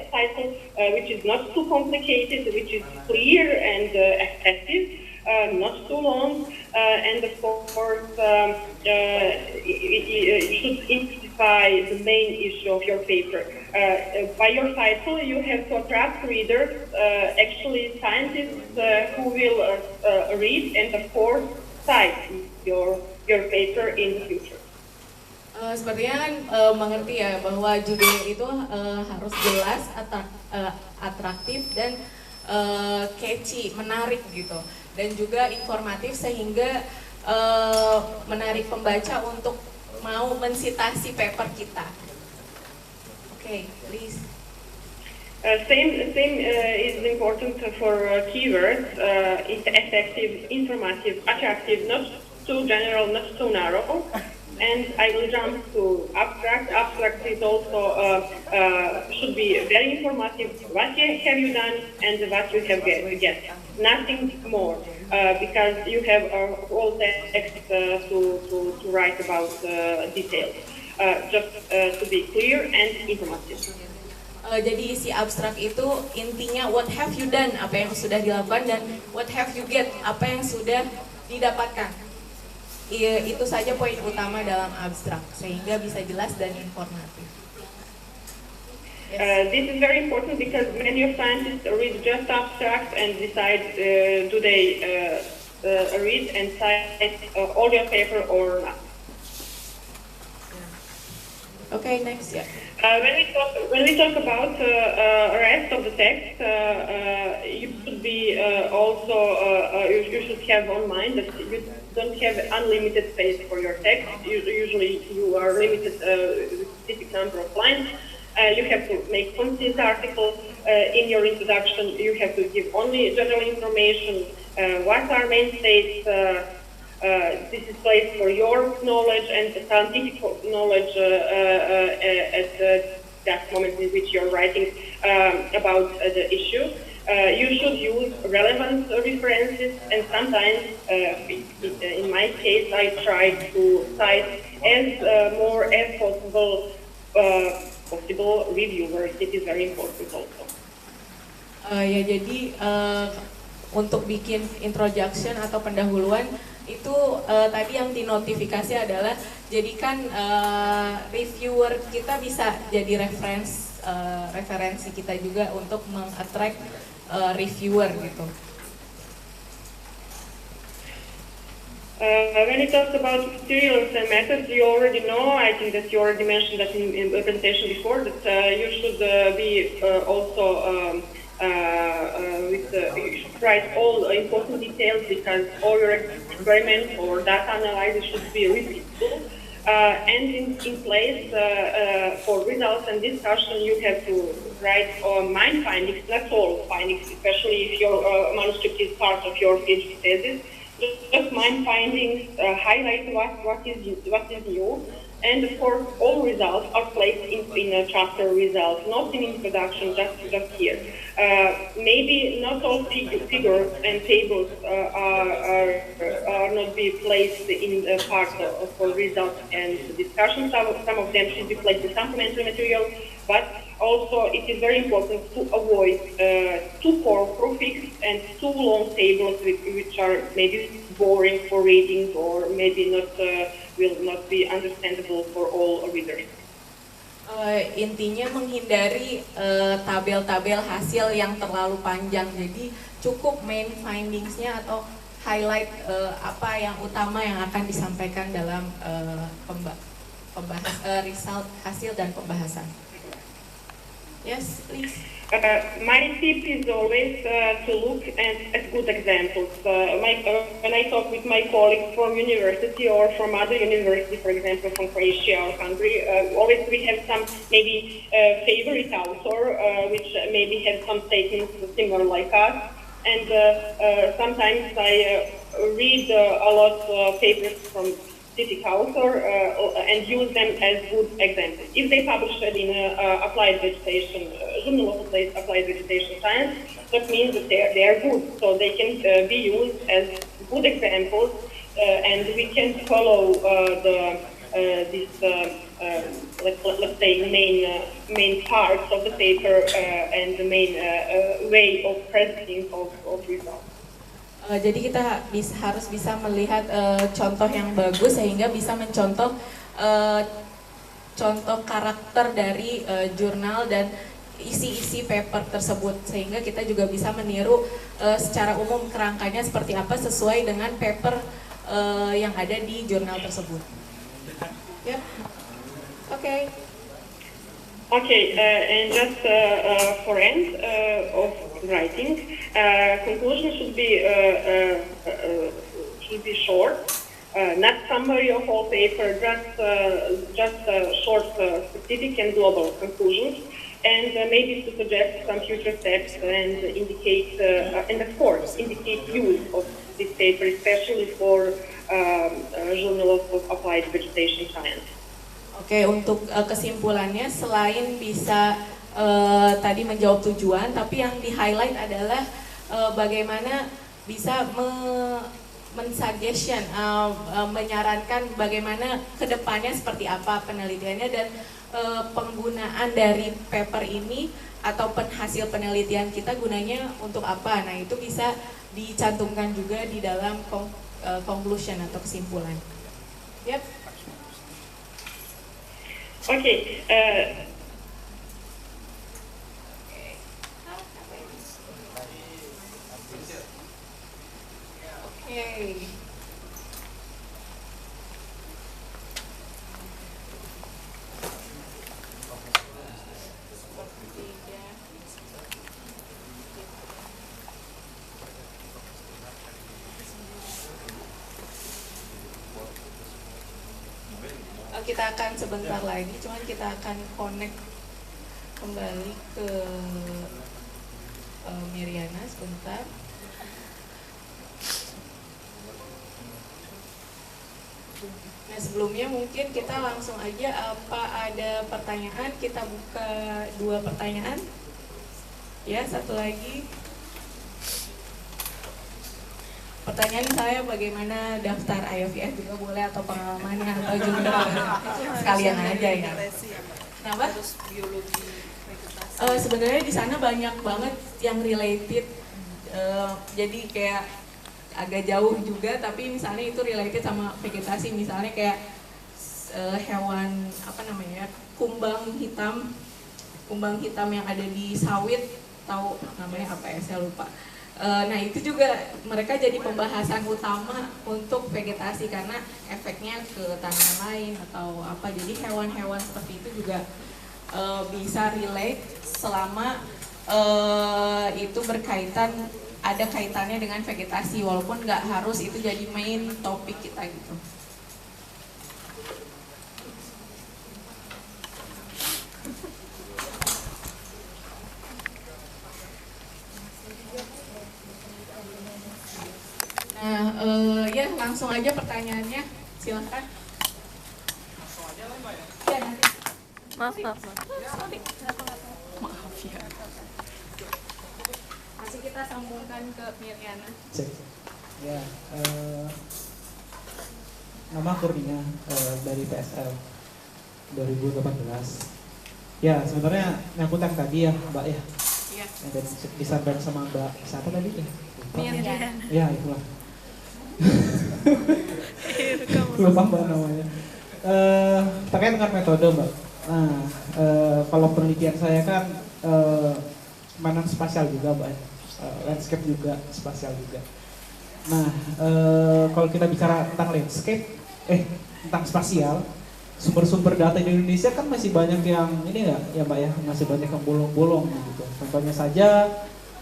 title, which is not too complicated, which is clear and effective. Not too long, and of course it should identify the main issue of your paper. By your title, you have to attract readers, actually scientists who will read and of course cite your paper in the future. Sepertinya kan mengerti ya bahwa judul itu harus jelas, atraktif dan catchy, menarik gitu, dan juga informatif sehingga menarik pembaca untuk mau mensitasi paper kita. Okay, please. Same is important for keywords. Effective, informative, attractive, not too general, not too narrow. And I will jump to abstract. Abstract is also should be very informative. What have you done and what you have get. Nothing more, because you have a whole text to write about details. Just to be clear and informative. Jadi isi abstrak itu intinya what have you done, apa yang sudah dilakukan, dan what have you get, apa yang sudah didapatkan. Itu saja poin utama dalam abstrak, sehingga bisa jelas dan informatif. Yes. This is very important because many of scientists read just abstract and decide do they read and cite all your paper or not. Okay, next, yeah. When we talk about rest of the text, you should be also you should have on mind that you don't have unlimited space for your text. Usually, you are limited with a specific number of lines. You have to make concise articles. In your introduction, you have to give only general information. What are mainstays? This is place for your knowledge and scientific knowledge at that moment in which you're writing about the issue. You should use relevant references, and sometimes, in my case, I try to cite as more as possible reviewers. It is very important also. Ya, jadi untuk bikin introduction atau pendahuluan itu tadi yang dinotifikasi adalah jadikan reviewer kita bisa jadi referensi kita juga untuk meng-attract reviewer gitu. When it talks about materials and methods, you already know, I think that you already mentioned that in the presentation before, that you should be also you should write all important details because all your experiments or data analysis should be repeatable. And in place for results and discussion, you have to write main findings, not all findings, especially if your manuscript is part of your PhD thesis. Just main findings, highlight what is new, and of course all results are placed in a chapter results, not in introduction, just here. Maybe not all figures and tables are not be placed in the part of results and discussion. Some of them should be placed in supplementary material, but also it is very important to avoid too core prefix and too long tables which are maybe boring for reading or maybe not will not be understandable for all readers. Intinya menghindari tabel-tabel hasil yang terlalu panjang, jadi cukup main findingsnya atau highlight apa yang utama yang akan disampaikan dalam result hasil dan pembahasan. Yes, please. My tip is always to look at good examples. When I talk with my colleagues from university or from other university, for example, from Croatia or Hungary, always we have some maybe favorite author, which maybe have some statements similar like us. And sometimes I read a lot of papers from specific author and use them as good examples. If they publish it in applied vegetation, journal of applied vegetation science, that means that they are good. So they can be used as good examples, and we can follow let's say main parts of the paper and the main way of presenting of results. Jadi kita harus bisa melihat contoh yang bagus sehingga bisa mencontoh contoh karakter dari jurnal dan isi-isi paper tersebut, sehingga kita juga bisa meniru secara umum kerangkanya seperti apa sesuai dengan paper yang ada di jurnal tersebut. Yep. Okay. Okay, and just for end of writing, conclusion should be short, not summary of whole paper, just short, specific and global conclusions, and maybe to suggest some future steps and indicate, and of course, indicate use of this paper, especially for Journal of Applied Vegetation Science. Oke, untuk kesimpulannya selain bisa tadi menjawab tujuan, tapi yang di-highlight adalah bagaimana bisa men-suggestion, menyarankan bagaimana kedepannya seperti apa penelitiannya dan penggunaan dari paper ini atau hasil penelitian kita gunanya untuk apa. Nah, itu bisa dicantumkan juga di dalam conclusion atau kesimpulan. Yep. Okay. Okay. Kita akan sebentar lagi, cuman kita akan connect kembali ke Miriana sebentar. Nah, sebelumnya mungkin kita langsung aja, apa ada pertanyaan? Kita buka 2 pertanyaan. Ya, satu lagi. Pertanyaan saya, bagaimana daftar IOVF juga boleh atau pengalamannya atau juga sekalian aja ya. Kenapa? Sebenarnya di sana banyak banget yang related, jadi kayak agak jauh juga, tapi misalnya itu related sama vegetasi, misalnya kayak hewan apa namanya, kumbang hitam yang ada di sawit, tahu namanya apa ya, saya lupa. Nah itu juga mereka jadi pembahasan utama untuk vegetasi karena efeknya ke tanaman lain atau apa. Jadi hewan-hewan seperti itu juga bisa relate selama itu berkaitan, ada kaitannya dengan vegetasi walaupun nggak harus itu jadi main topik kita gitu. Nah, ya langsung aja pertanyaannya, silahkan. Ya, nanti. Maaf. Maaf ya. Masih kita sambungkan ke Miriana. Cek. Ya, nama Kurnia dari PSL 2018. Ya, sebenarnya nyangkut yang tadi ya, Mbak ya. Iya. Yang tadi disampaikan sama Mbak siapa tadi ya? Lupa. Miriana. Ya, itulah. Lupa Mbak namanya. Terkait dengan metode Mbak. Nah, kalau penelitian saya kan mainan spasial juga Mbak, landscape juga, spasial juga. Nah, kalau kita bicara tentang landscape, tentang spasial, sumber-sumber data di Indonesia kan masih banyak yang ini ya Mbak ya, masih banyak yang bolong-bolong gitu. Contohnya saja,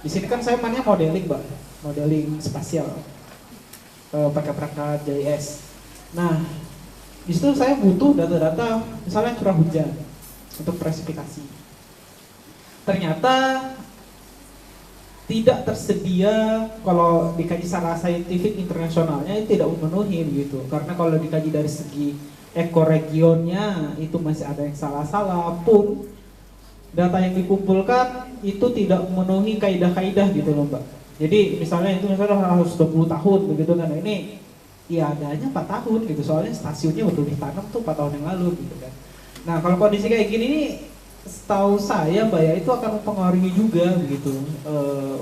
di sini kan saya mainnya modeling Mbak, modeling spasial, pakai perangkat JS. Nah, di situ saya butuh data-data misalnya curah hujan untuk presifikasi. Ternyata tidak tersedia kalau dikaji secara saintifik internasionalnya itu tidak memenuhi begitu. Karena kalau dikaji dari segi ekoregionnya itu masih ada yang salah-salah pun data yang dikumpulkan itu tidak memenuhi kaidah-kaidah gitu loh Mbak. Jadi misalnya itu harus 20 tahun begitu kan. Nah, ini ya adanya 4 tahun gitu, soalnya stasiunnya udah ditanam tuh 4 tahun yang lalu gitu kan. Nah kalau kondisi kayak gini nih, setahu saya Mbak ya itu akan mempengaruhi juga begitu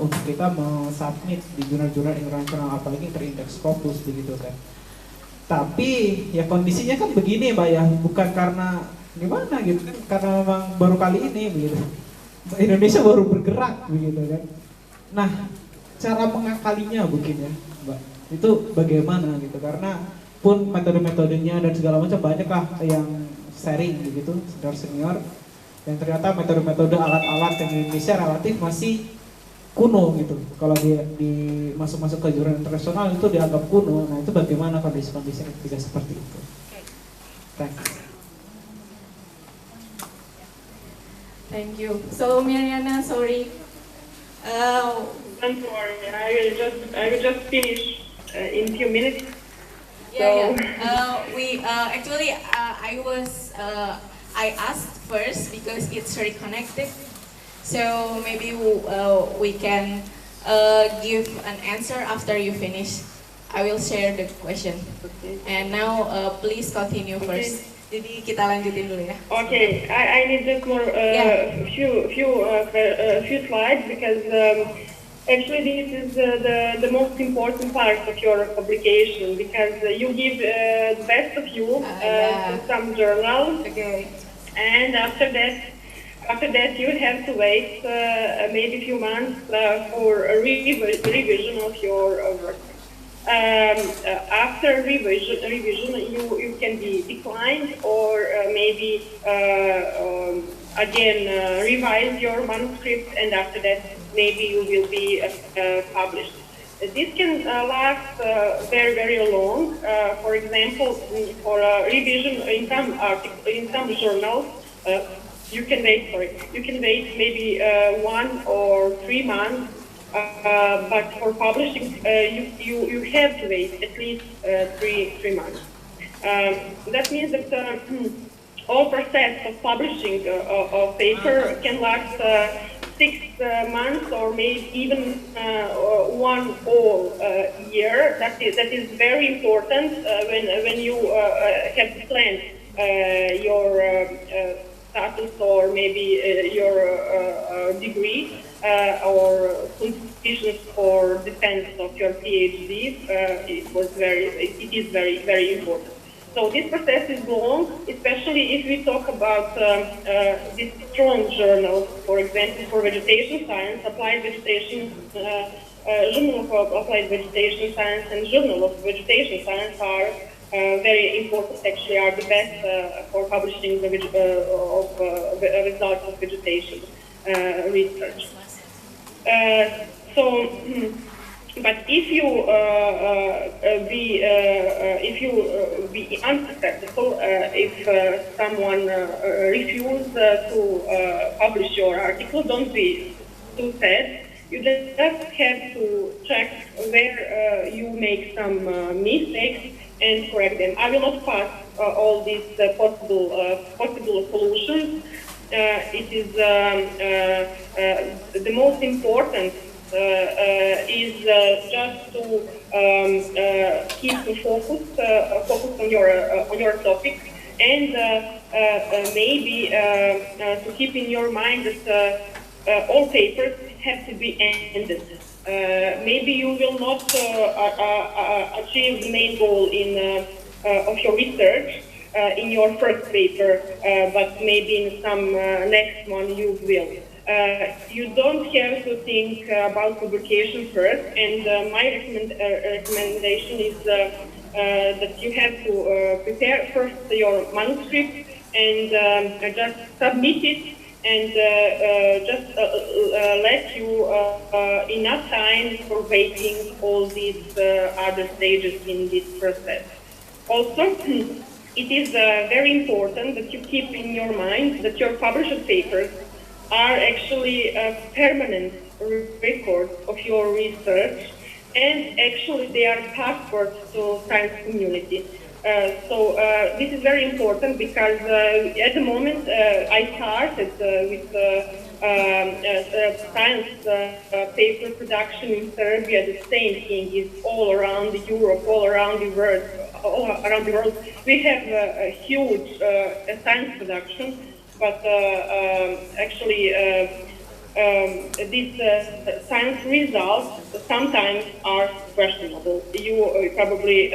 untuk kita submit di jurnal-jurnal internasional apalagi terindeks Scopus begitu kan. Tapi ya kondisinya kan begini Mbak ya, bukan karena gimana gitu, karena memang baru kali ini begitu. Indonesia baru bergerak begitu kan. Nah cara mengakalinya mungkin ya Mbak, itu bagaimana gitu, karena pun metode-metodenya dan segala macam banyak lah yang sharing begitu senior yang ternyata metode-metode alat-alat yang di Indonesia relatif masih kuno gitu. Kalau di masuk-masuk ke jurnal internasional itu dianggap kuno. Nah itu bagaimana kondisi-kondisi yang tidak seperti itu? Thanks. Thank you. So Miriana, sorry. Don't worry, I will just finish in few minutes. Yeah. I asked first because it's very connected. So maybe we can give an answer after you finish. I will share the question. Okay. And now please continue first. Jadi kita lanjutin dulu ya. Okay, I need just more few slides because actually this is the most important part of your publication because you give the best of you to some journals. Okay. And after that you have to wait maybe a few months for a revision of your work. After revision you can be declined or maybe again revise your manuscript, and after that maybe you will be published. This can last very long. For example, for a revision in some journals, you can wait maybe 1 or 3 months. But for publishing, you have to wait at least 3 months. That means that all process of publishing a paper can last 6 months or maybe even 1 whole year. That is very important when you have to plan your status or maybe your degree or conditions for defense of your PhD. It is very important. So this process is long, especially if we talk about these strong journals, for example, for vegetation science, applied vegetation, Journal of Applied Vegetation Science and Journal of Vegetation Science are very important, actually are the best for publishing the results of vegetation research. But if you be unsuccessful, if someone refuses to publish your article, don't be too sad. You just have to check where you make some mistakes and correct them. I will not pass all these possible solutions. It is the most important is just to keep the focus on your topic, and maybe to keep in your mind that all papers have to be ended. Maybe you will not achieve the main goal of your research in your first paper, but maybe in some next one you will. You don't have to think about publication first, and my recommendation is that you have to prepare first your manuscript and just submit it, and just let you enough time for waiting all these other stages in this process. Also, it is very important that you keep in your mind that your published papers are actually a permanent record of your research, and actually they are passports to science community. So this is very important because at the moment I started with science paper production in Serbia. The same thing is all around Europe, all around the world. We have a huge science production, but actually these science results sometimes are questionable. You probably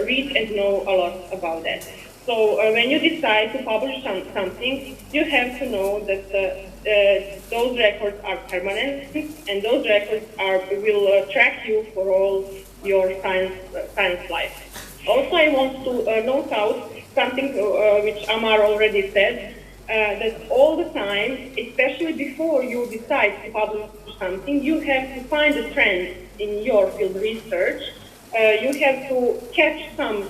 read and know a lot about that. So when you decide to publish something, you have to know that those records are permanent, and those records will track you for all your science life. Also, I want to note out something which Amar already said, that all the time, especially before you decide to publish something, you have to find a trend in your field research. You have to catch some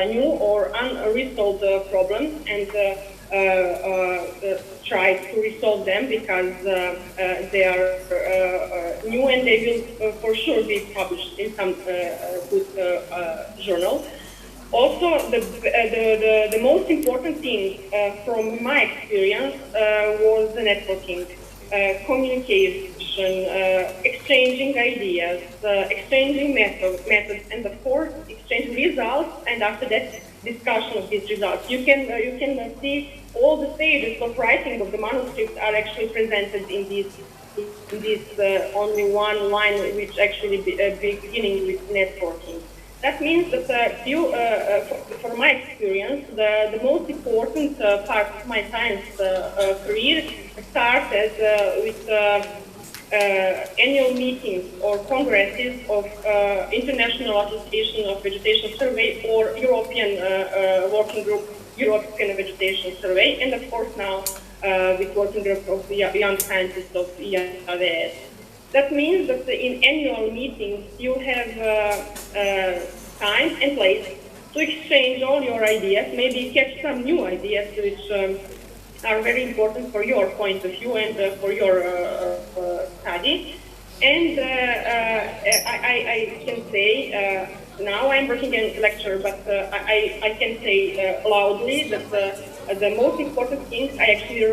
new or unresolved problems and try to resolve them, because they are new and they will for sure be published in some good journal. Also, the most important thing from my experience was the networking, communication, exchanging ideas, exchanging methods, and of course, exchanging results, and after that, discussion of these results. You can see all the stages of writing of the manuscript are actually presented in this only one line, which actually beginning with networking. That means that for my experience, the most important part of my science career started with annual meetings or congresses of International Association of Vegetation Survey or European Working Group European Vegetation Survey, and of course now with Working Group of Young Scientists of IAVS. That means that in annual meetings you have time and place to exchange all your ideas, maybe catch some new ideas which are very important for your point of view and for your study. And I can say, now I'm working in lecture, but I can say loudly that the most important things I actually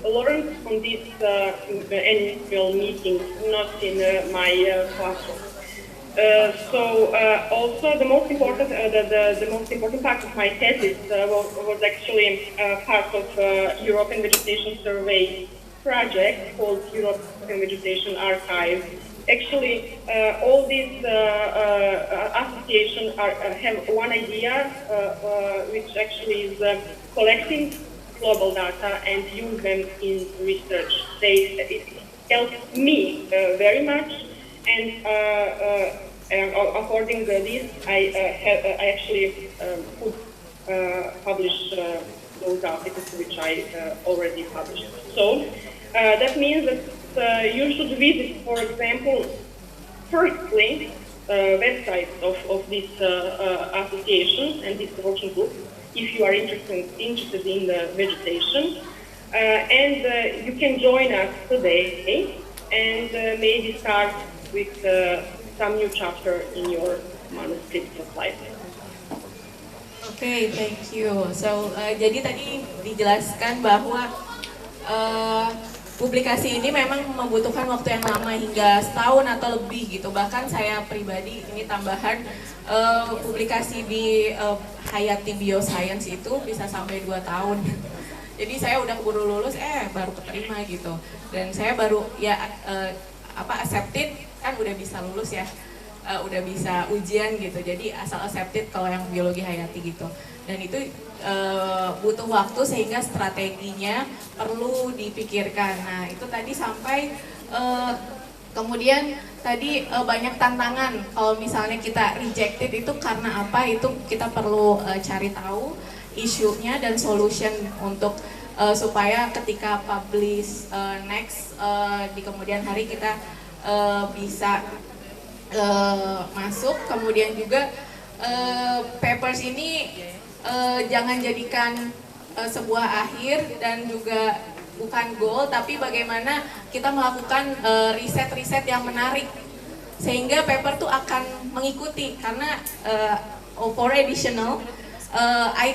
learned from these annual meetings, not in my classroom. Also the most important part of my thesis was actually part of European Vegetation Survey project called European Vegetation Archive, Actually, all these associations have one idea, which actually is collecting global data and use them in research. It helps me very much, and according to this, I actually could publish those articles which I already published. So that means that you should visit, for example, firstly, websites of these associations and these working groups, if you are interested in vegetation, and you can join us today and maybe start with some new chapter in your manuscript of life. Oke, thank you. So, jadi tadi dijelaskan bahwa publikasi ini memang membutuhkan waktu yang lama hingga setahun atau lebih gitu. Bahkan saya pribadi ini tambahan publikasi di Hayati Bioscience itu bisa sampai 2 tahun. Jadi saya udah keburu lulus, baru keterima gitu. Dan saya baru accepted kan udah bisa lulus ya. Udah bisa ujian gitu, jadi asal accepted kalau yang biologi hayati gitu. Dan itu butuh waktu sehingga strateginya perlu dipikirkan. Nah itu tadi sampai kemudian tadi banyak tantangan. Kalau misalnya kita rejected itu karena apa? Itu kita perlu cari tahu isunya dan solution untuk supaya ketika publish next di kemudian hari kita bisa masuk. Kemudian juga papers ini jangan jadikan sebuah akhir dan juga bukan goal, tapi bagaimana kita melakukan riset-riset yang menarik sehingga paper tuh akan mengikuti. Karena for additional I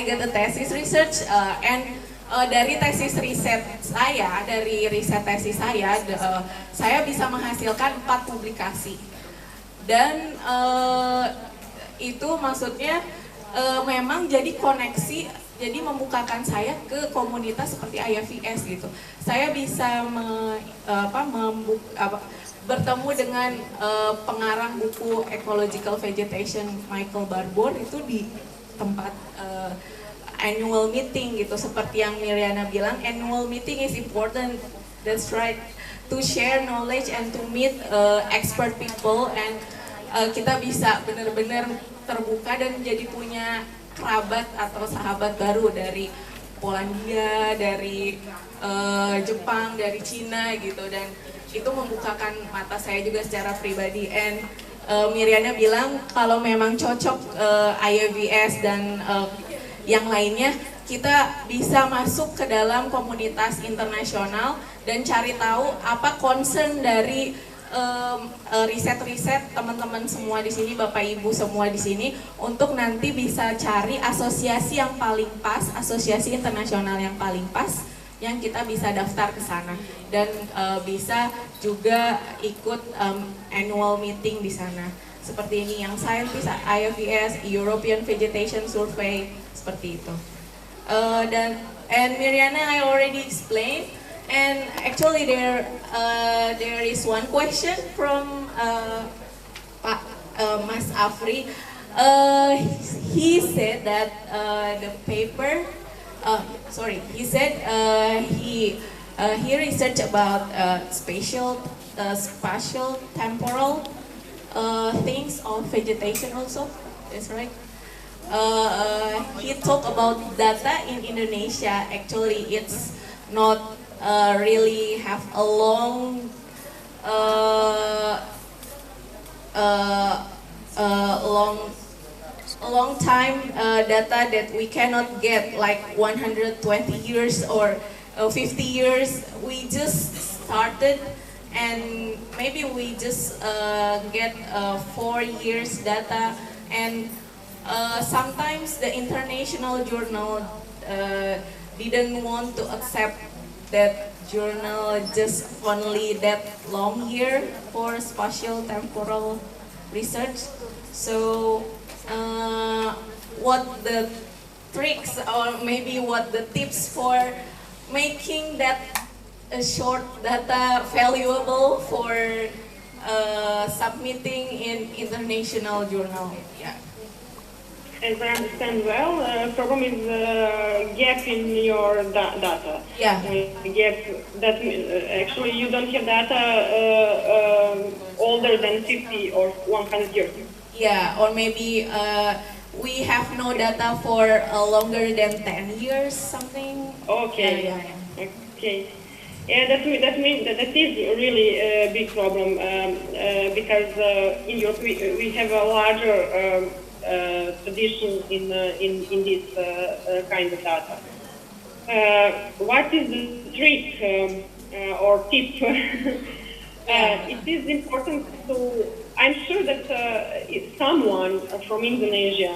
got a thesis research and dari tesis riset saya, dari riset tesis saya bisa menghasilkan 4 publikasi. Dan itu maksudnya memang jadi koneksi, jadi membukakan saya ke komunitas seperti IFVS gitu. Saya bisa bertemu dengan pengarang buku Ecological Vegetation Michael Barbour itu di tempat annual meeting gitu. Seperti yang Miriana bilang, annual meeting is important, that's right, to share knowledge and to meet expert people, and kita bisa benar-benar terbuka dan jadi punya kerabat atau sahabat baru dari Polandia, dari Jepang, dari Cina gitu. Dan itu membukakan mata saya juga secara pribadi. And Miriana bilang kalau memang cocok IFVS dan yang lainnya, kita bisa masuk ke dalam komunitas internasional dan cari tahu apa concern dari riset-riset teman-teman semua di sini, Bapak Ibu semua di sini, untuk nanti bisa cari asosiasi yang paling pas, asosiasi internasional yang paling pas, yang kita bisa daftar ke sana dan bisa juga ikut annual meeting di sana. Seperti ini yang scientist IFVS, European Vegetation Survey, seperti itu. And Miriana, I already explained. And actually there is one question from Pak Mas Afri. He said that the paper, he said he researched about spatial temporal things of vegetation also. That's right. He talked about data in Indonesia. Actually, it's not really have a long time data that we cannot get like 120 years or 50 years. We just started and maybe we just get 4 years data, and sometimes the international journal didn't want to accept that journal just only that long here for spatial temporal research. So what the tricks or maybe what the tips for making that short data valuable for submitting in international journal. Yeah. As I understand well, problem is gap in your data. Yeah. Gap that actually you don't have data older than 50 or 100 years. Yeah, or maybe we have no data for longer than 10 years, something. Okay. Yeah. Okay. Yeah, that means that is really a big problem because in Europe we have a larger tradition in this kind of data. What is the trick or tip? It is important to. I'm sure that if someone from Indonesia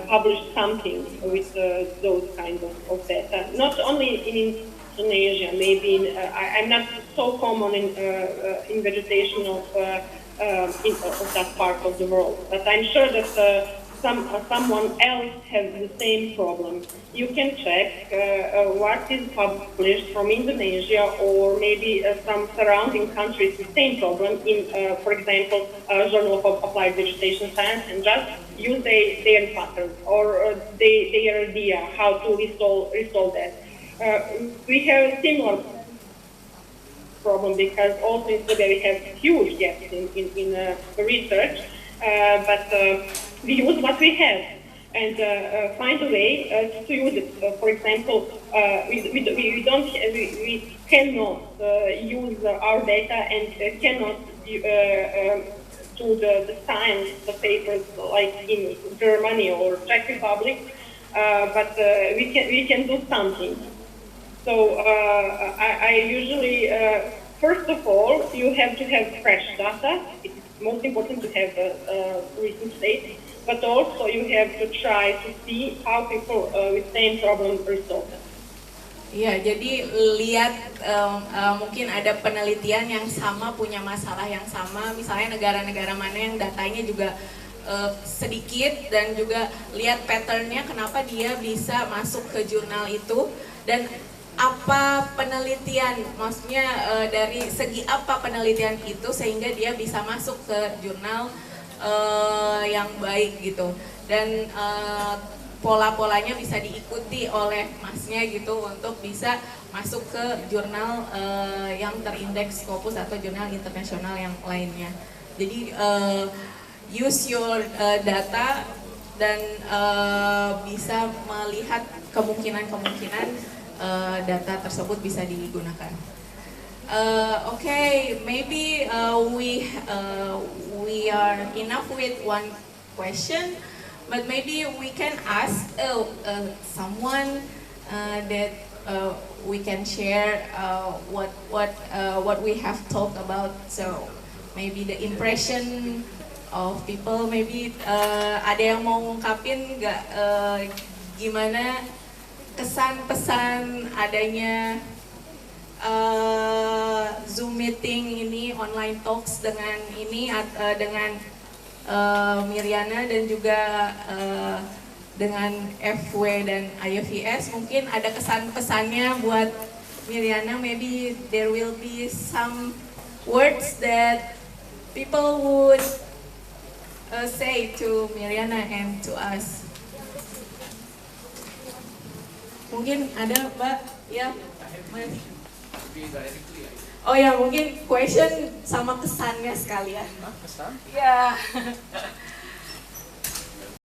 published something with those kinds of data. Not only in Indonesia, maybe I'm not so common in vegetation of that part of the world, but I'm sure that someone else has the same problem. You can check what is published from Indonesia or maybe some surrounding countries with the same problem in, for example, Journal of Applied Vegetation Science, and just use their pattern or their idea how to install that. We have a similar problem because also in Serbia we have huge gaps in research, but we use what we have and find a way to use it. For example, we cannot use our data and cannot do the science, the papers like in Germany or Czech Republic, but we can do something. So I usually, first of all, you have to have fresh data. It's most important to have recent data, but also you have to try to see how people with same problem resolve it. Ya, jadi lihat mungkin ada penelitian yang sama, punya masalah yang sama, misalnya negara-negara mana yang datanya juga sedikit, dan juga lihat patternnya kenapa dia bisa masuk ke jurnal itu, dan apa penelitian, maksudnya dari segi apa penelitian itu sehingga dia bisa masuk ke jurnal yang baik gitu, dan pola-polanya bisa diikuti oleh masnya gitu untuk bisa masuk ke jurnal yang terindeks Scopus atau jurnal internasional yang lainnya. Jadi use your data dan bisa melihat kemungkinan-kemungkinan data tersebut bisa digunakan. Okay, maybe we are enough with one question. But maybe we can ask someone that we can share what we have talked about. So maybe the impression of people. Maybe ada yang mau ngungkapin nggak gimana kesan pesan adanya Zoom meeting ini, online talks dengan ini dengan Miriana dan juga dengan FW dan IOVS. Mungkin ada kesan-pesannya buat Miriana. Maybe there will be some words that people would say to Miriana and to us. Mungkin ada, Mbak? Ya, Mas. Oh ya, mungkin question sama kesannya sekalian. Kesan? Ya.